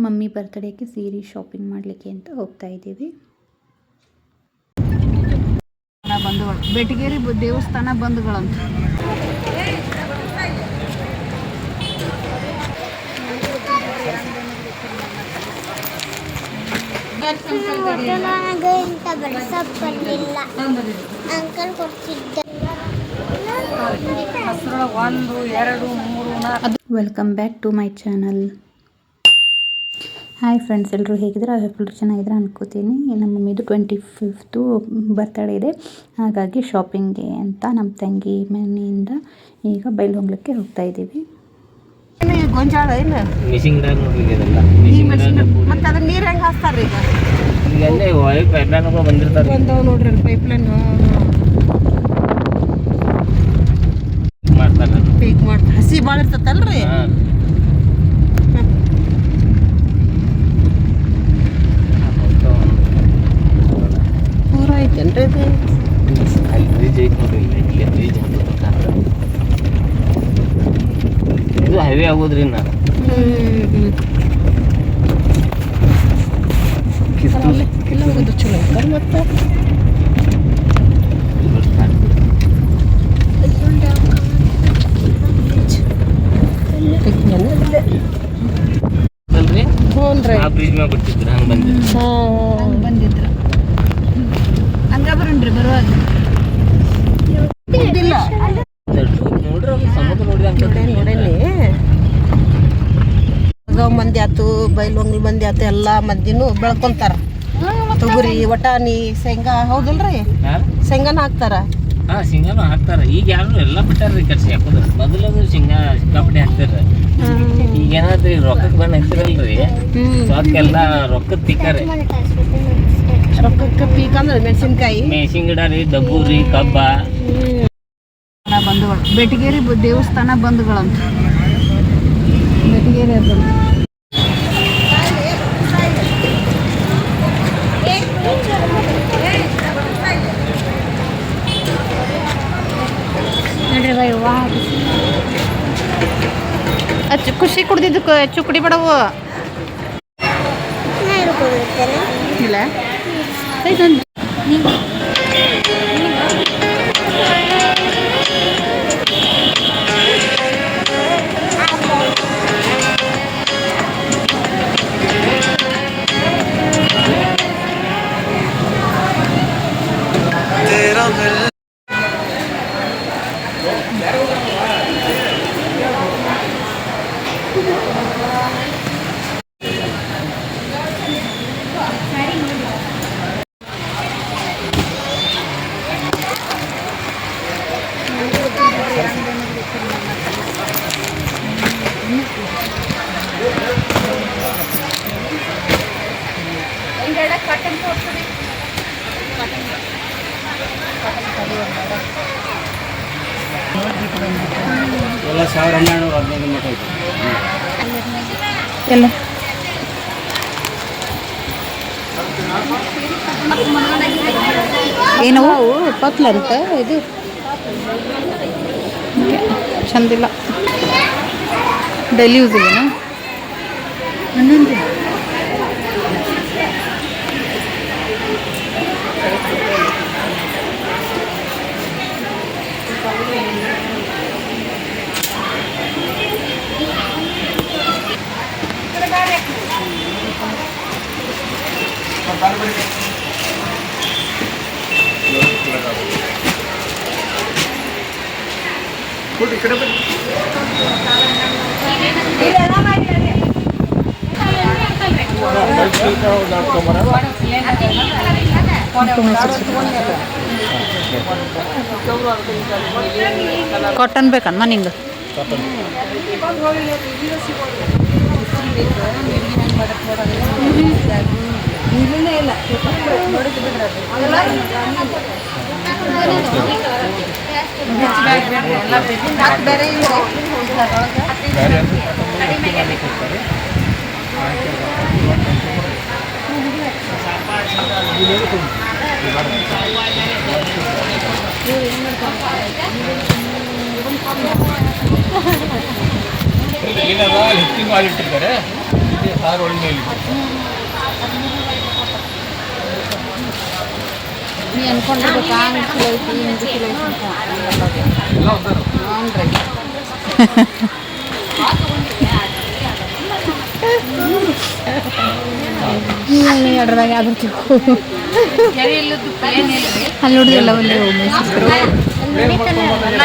Mummy ಬರ್ತ್ಡೇಗೆ ಸೀರೆ shopping ಮಾಡಲಿಕ್ಕೆ ಅಂತ ಹೋಗ್ತಾ ಇದ್ದೀವಿ. ಬಂಧುಗಳು ಬೆಟಗೇರಿ ದೇವಸ್ಥಾನ ಬಂಧುಗಳಂತ. Welcome back to my channel. Hi friends, ಎಲ್ಲರೂ ಹೇಗಿದ್ದಾರೆ? ಎಲ್ಲರೂ ಚೆನ್ನಾಗಿದ್ರೆ ಅನ್ಕೋತೀನಿ. ನಮ್ಮ ಮಮ್ಮಿದು 25th ಬರ್ತ್ಡೇ ಇದೆ, ಹಾಗಾಗಿ ಶಾಪಿಂಗ್ಗೆ ಅಂತ ನಮ್ಮ ತಂಗಿ ಮನೆಯಿಂದ ಈಗ ಬೈಲಹೊಂಗಲಕ್ಕೆ ಹೋಗ್ತಾ ಇದ್ದೀವಿ. ಗೊಂಜಾಳ ಇಲ್ಲ ಮಿಷಿಂಗ್ದಾಗ ನೋಡ್ರಿ ಇದೆಲ್ಲ ಮತ್ತೆ ಅದನ್ನ ನೀರು ಹೆಂಗೆ ಹಾಕ್ತಾರೆ ಈಗ? ಈಗಲ್ಲೇ ಪೈಪ್ಲೈನ್ ಬಂದಿರ್ತಾರೆ. ಬಂದವು ನೋಡ್ರಿ ಪೈಪ್ಲೈನ್ ಮಾಡ್ತಾರೆ, ಪೀಕ್ ಮಾಡ್ತಾರೆ. ಹಸಿ ಭಾಳ ಇರ್ತೈತಲ್ರಿ. ಪೂರ ಐತೇನ್ರಿ ಇದು? ಅಲ್ಲಿ ಬ್ರಿಡ್ಜ್ ಐತೆ ನೋಡ್ರಿ, ಇಲ್ಲಿ ಬ್ರಿಡ್ಜ್ ಇದು ಹೈವೇ ಆಗೋದ್ರಿ. ನಾನು ಇಲ್ಲ ಹೋಗೋದು ಚಲೋ ಐತಲ್ಲ. ಮತ್ತೆ ಬ್ರಿಡ್ಜ್ ಮ್ಯಾಗ ಬಿಡ್ತಿದ್ರು, ಹಂಗೆ ಬಂದಿದ್ರು ಹಂಗ ಬರೋಣ್ರಿ ಬರುವಾಗ. ನೋಡ್ರಿ ಸಮುದ್ರ ನೋಡೇನಿ. ಮಂದಿ ಆತು, ಬೈಲಹೊಂಗಲ ಮಂದಿ ಆತು, ಎಲ್ಲ ಮಂದಿನೂ ಬೆಳ್ಕೊಂತಾರ. ತೊಗರಿ, ವಟಾಣಿ, ಶೇಂಗಾ. ಹೌದಲ್ರಿ? ಶೇಂಗಾನ ಹಾಕ್ತಾರ. ಶೇಂಗಾನು ಹಾಕ್ತಾರ. ಈಗ ಯಾರು ಎಲ್ಲ ಬಿಟ್ಟಾರ್ರಿ ಕರ್ಸಿ ಹಾಕೋದು. ಮೊದಲದು ಶೇಂಗಾ ಸಿಕ್ಕಾಪಟ್ಟೆ ಹಾಕ್ತಾರ. ಈಗ ಏನಾದ್ರಿ ರೊಕ್ಕಕ್ಕೆ ಬಂದು ಹಾಕ್ತಿರಲ್ರಿ, ಅದಕ್ಕೆಲ್ಲ ರೊಕ್ಕದ ತಿಕ್ಕಾರೆ. ರೊಕ್ಕಕ್ಕೆ ಪೀಕ್ ಅಂದ್ರೆ ಮೆಣಸಿನ್ಕಾಯಿ, ಮೆಣಸಿನ ಗಿಡ ರೀ, ದಬ್ಬು ರೀ, ಕಬ್ಬ. ಬಂಧುಗಳು ಬೆಟಗೇರಿ ದೇವಸ್ಥಾನ ಬಂಧುಗಳಂತ. ಬೆಟಗೇರಿ ಅದು ಖುಷಿ ಕುಡ್ದಿದ್ದು ಚುಕ್ಕಡಿ ಬಡವು ಇಲ್ಲ. ಎಲ್ಲ 1215 ಮಟ್ಟ ಐತೆ ಎಲ್ಲ. ಏನವು ಪತ್ಲ ಅಂತ ಇದು ಚಂದಿಲ್ಲ. ಡೈಲಿ ಯೂಸ್ ಇಲ್ಲ. ಕಾಟನ್ ಬೇಕಮ್ಮ ನಿಂಗೆ? ಇಲ್ಲ ಬೇರೆ ಲಿಫ್ಟಿಂಗ್ ಮಾಡಿಟ್ಟಿರ್ತಾರೆ. ನೀ ಅನ್ಕೊಂಡಿರ್ಬೇಕು ಹಂಗೆ ಚಲೋ ಐತಿ ಹಿಂಗೆ ಚಲೋ ಐತಿ ಅಂತ ಹ್ಞೂ ರೀ ಅದ್ರದಾಗ ಯಾವ್ದು ತಿಳ್ಕೊ ಅಲ್ಲಿ ನೋಡಿದಿಲ್ಲ ಒಂದು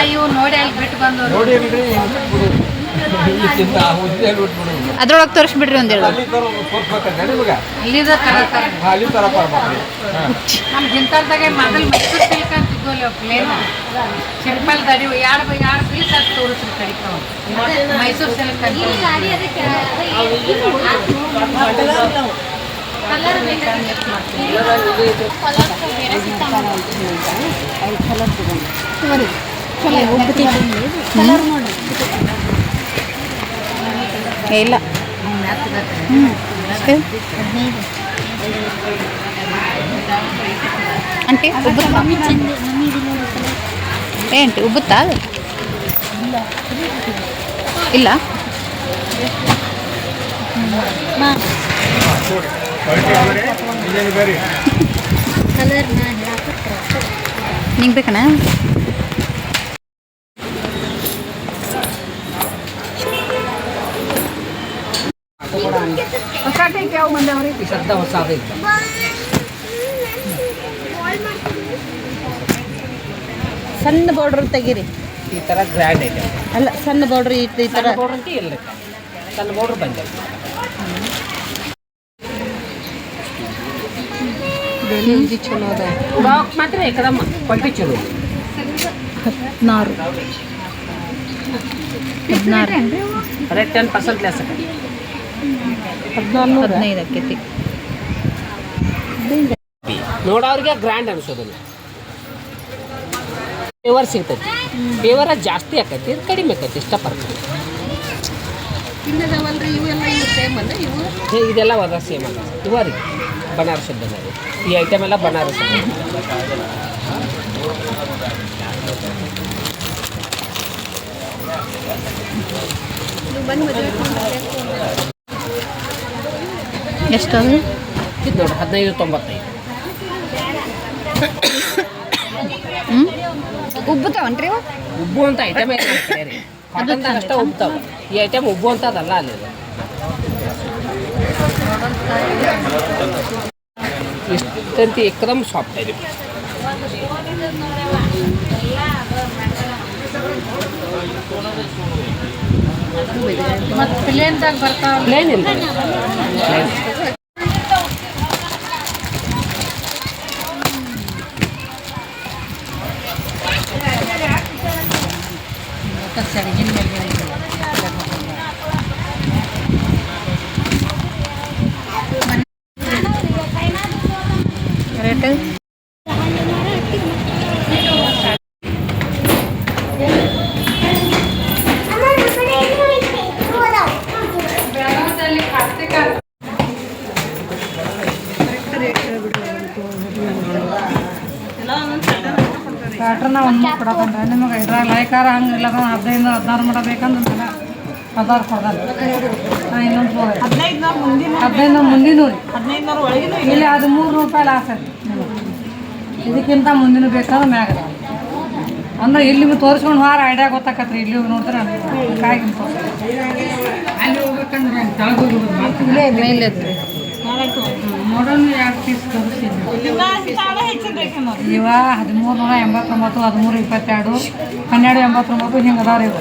ಇವು ನೋಡಿ ಅಲ್ಲಿ ಬಿಟ್ಟು ಬಂದು ಅದ್ರೊಳಗೆ ತೋರಿಸ್ಬಿಡ್ರಿ ಒಂದೇಳು ನಮ್ಮ ಜಿಂತಾಲ್ದಾಗೆ ಮೊದಲು ಮೈಸೂರು ಸಿಲ್ಕ್ ಅಂತಿದ್ವಲ್ಲ ಪ್ಲೇನ್ ಸಿಂಪಲ್ ಗಾಡಿ ಎರಡು ಪೀಸ್ ಅದು ತೋರಿಸ್ರಿ ಕಡಿತಾವ ಮೈಸೂರು ಸಿಲ್ಕ್ ಅಂತ ಇಲ್ಲ ಆಂಟಿ ఏంటి ఉబ్బుతా ಇಲ್ಲ ನಿಂಗೆ ಬೇಕಣ್ಣ ಸಣ್ಣ ಬಾರ್ಡರ್ ತೆಗೀರಿ ಈ ಥರ ಗ್ರ್ಯಾಂಡ್ ಐತೆ ಅಲ್ಲ ಸಣ್ಣ ಬಾರ್ಡರ್ ಈ ಥರ ಬಾರ್ಡರ್ ಅಂತ ಇಲ್ಲ ಸಣ್ಣ ಬಾರ್ಡರ್ ಬಂದ ಚಲೋ ಅದ ಬ್ಲಾಕ್ ಮಾತ್ರ ಏಕದಮ್ ಕ್ವಾಲಿಟಿ ಚಲೋ 16 ಅದೇ 10% ಲೆಸ್ 15 ಆಕೈತಿ ನೋಡೋರಿಗೆ ಗ್ರ್ಯಾಂಡ್ ಅನ್ಸೋದಿಲ್ಲ ಪೇವರ್ ಸಿಗ್ತೈತಿ ಪೇವರ ಜಾಸ್ತಿ ಆಕೈತಿ ಕಡಿಮೆ ಆಕೈತಿ ಇಷ್ಟ ಪಡ್ತೀವಿ ಇಲ್ಲದವಲ್ರಿ ಇವೆಲ್ಲ ಇವು ಸೇಮ್ ಅಲ್ಲ ಇವು ಇದೆಲ್ಲ ಅದ ಸೇಮ್ ಅಲ್ಲ ಇವ ರೀ ಬನಾರಸ್ ಬಂದರಿ ಈ ಐಟಮ್ ಎಲ್ಲ ಬನಾರಸ್ ಎಷ್ಟು ಅದು ಇದು ನೋಡಿ 15.95 ಉಬ್ಬುತ್ತಾವನ್ರಿ ಇವು ಉಬ್ಬು ಅಂತ ಐಟಮ್ ರೀ ಕಾಟನ್ ಅಷ್ಟೇ ಉಬ್ತಾವ ಈ ಐಟಮ್ ಉಬ್ಬು ಅಂತದಲ್ಲ ಅಲ್ಲಿ ಇಷ್ಟಂತ ಏಕದಮ್ ಸಾಫ್ಟ್ ಇದೆ ಮತ್ತು ಪ್ಲೇನ್ದಾಗ ಬರ್ತಾವ ಪ್ಲೇನ್ ಇಲ್ಲ ರೇಟ್ ಪ್ಯಾಟ್ರನ್ನ ಒಂದು ಕೊಡಕಂದ್ರೆ ನಿಮಗೆ ಇದ್ರಾಗ ಲೈಕಾರ ಹಂಗೆ ಇಲ್ಲ 15-16 ಮಟ ಬೇಕಂದ್ರೆ 16 ಕೊಡ್ತಾರೆ ಇನ್ನೊಂದು 15 ಮುಂದಿನ ರೀ ಇಲ್ಲಿ ಅದು 3 ರೂಪಾಯಿ ಲಾಸ್ ಐತಿ ಇದಕ್ಕಿಂತ ಮುಂದಿನ ಬೇಕಾದ್ರೆ ಮ್ಯಾಗ ಅಂದ್ರೆ ಇಲ್ಲಿ ತೋರಿಸ್ಕೊಂಡು ವಾರ ಐಡಿಯಾ ಗೊತ್ತಾಕತ್ರಿ ಇಲ್ಲಿ ನೋಡಿದ್ರೆ ಕಾಯಿ ಅಲ್ಲಿ ಹೋಗ್ಬೇಕಂದ್ರೆ ಇಲ್ಲೇ ಮೇಲೆ ನೋಡೋಣ 2 ಪೀಸ್ ತೋರಿಸಿದ್ವಿ ಇವ 1389 1322 1289 ಹಿಂಗೆ ಅದಾವ ಇವು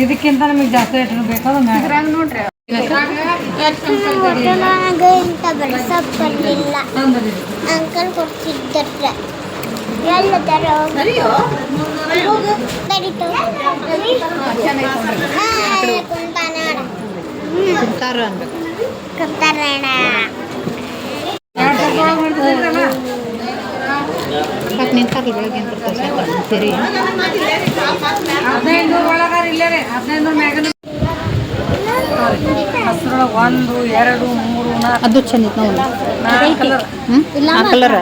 ಇದಕ್ಕಿಂತ ನಮಗೆ ಜಾಸ್ತಿ ರೇಟ್ ಬೇಕಾದ್ರೆ ಮ್ಯಾಗ ನೋಡ್ರಿ ಅಂಕಲ್ ಕೊಡ್ತಿದ್ದಾರೆ ಎಲ್ಲ ತರ ಕುಂತಾರ ಅನ್ಬೇಕು ಯಾಕೆ ನಿಂತಾರಲ್ಲ ಬೆಳಗ್ಗೆ ಅಂತ ಸರಿ 1500 ಒಳಗಾರ ಇಲ್ಲೇ ರೀ 1500 ಮ್ಯಾಗನ ಹಸ್ರೊಳಗೆ 1 2 3 4 ಅದು ಚಂದ ನೋಡಿ ಕಲರ್ ಆ ಕಲರ್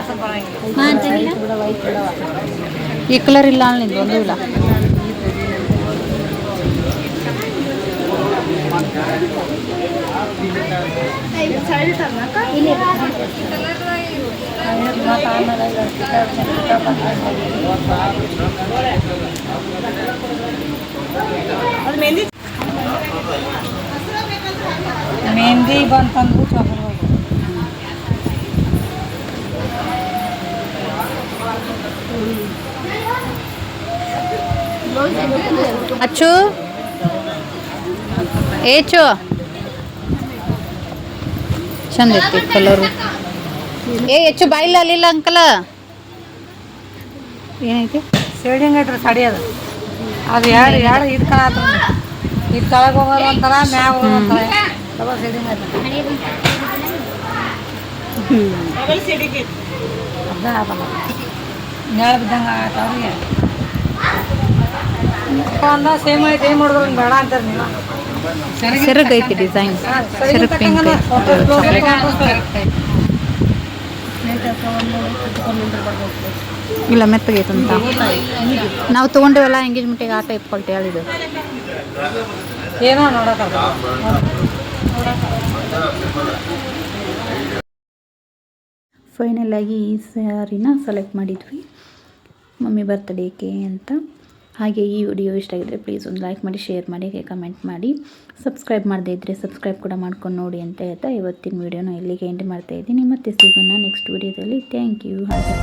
ಈ ಕಲರ್ ಇಲ್ಲ ಅಲ್ಲಿಂದ ಒಂದು ಇಲ್ಲ ಮೆಹಂದಿ ಬಂತಂದ್ರು ಚಲೋ. ಅಚ್ಚು ಏಚು ಚಂದ ಐತಿ ಕಲರು. ಹೆಚ್ಚು ಬಾಯಿಲ್ಲ ಅಲ್ಲಿಲ್ಲ ಅಂಕಲ ಏನೈತಿ ಶೇಡಿಂಗ್ ಐತ್ರಿ ಸಾಡಿ ಅದು. ಅದು ಎರಡು ಇದು ಕಾಣತ್ತ, ಇದು ಕೆಳಗೆ ಹೋಗೋದು ಒಂಥರ, ಮ್ಯಾಗ ಹೋಗೋದು ಒಂಥರ, ಡಬಲ್ ಶೇಡಿಂಗ್ ಐತೆ. ಅದ ಆಗಲ್ಲ, ನೆಳ ಬಿದ್ದಂಗೆ ಆಗತ್ತೆ ಅವ್ರಿಗೆ. ಒಂದ ಸೇಮ್ ಐತೆ, ಏನು ಮಾಡಿದ್ರು ಬೇಡ ಅಂತಾರೆ ನೀವು. ಸೆರಗ್ ಐತಿ ಡಿಸೈನ್, ಸೆರಗ್ ಪಿಂಕ್ ಇಲ್ಲ ಮೆತ್ತಗೈತಂತ. ನಾವು ತೊಗೊಂಡೇವಲ್ಲ ಎಂಗೇಜ್ಮೆಂಟಿಗೆ ಆ ಟೈಪ್ ಕ್ವಾಲಿಟಿ ಹೇಳಿದ್ದು. ಏನೋ ನೋಡೋಕೆ ಫೈನಲ್ ಆಗಿ ಈ ಸ್ಯಾರಿನ ಸೆಲೆಕ್ಟ್ ಮಾಡಿದ್ವಿ ಮಮ್ಮಿ ಬರ್ತ್ಡೇಗೆ ಅಂತ. ಹಾಗೆ ಈ ವಿಡಿಯೋ ಇಷ್ಟ ಆಗಿದ್ರೆ ಪ್ಲೀಸ್ ಒಂದು ಲೈಕ್ ಮಾಡಿ, ಶೇರ್ ಮಾಡಿ, ಕಮೆಂಟ್ ಮಾಡಿ. ಸಬ್ಸ್ಕ್ರೈಬ್ ಮಾಡದೇ ಇದ್ದರೆ ಸಬ್ಸ್ಕ್ರೈಬ್ ಕೂಡ ಮಾಡ್ಕೊಂಡು ನೋಡಿ ಅಂತ ಹೇಳ್ತಾ ಇವತ್ತಿನ ವಿಡಿಯೋನ ಇಲ್ಲಿಗೆ ಎಂಡ್ ಮಾಡ್ತಾಯಿದ್ದೀನಿ. ಮತ್ತೆ ಸಿಗೋಣ ನೆಕ್ಸ್ಟ್ ವಿಡಿಯೋದಲ್ಲಿ. Thank you. ಹಾಗೆ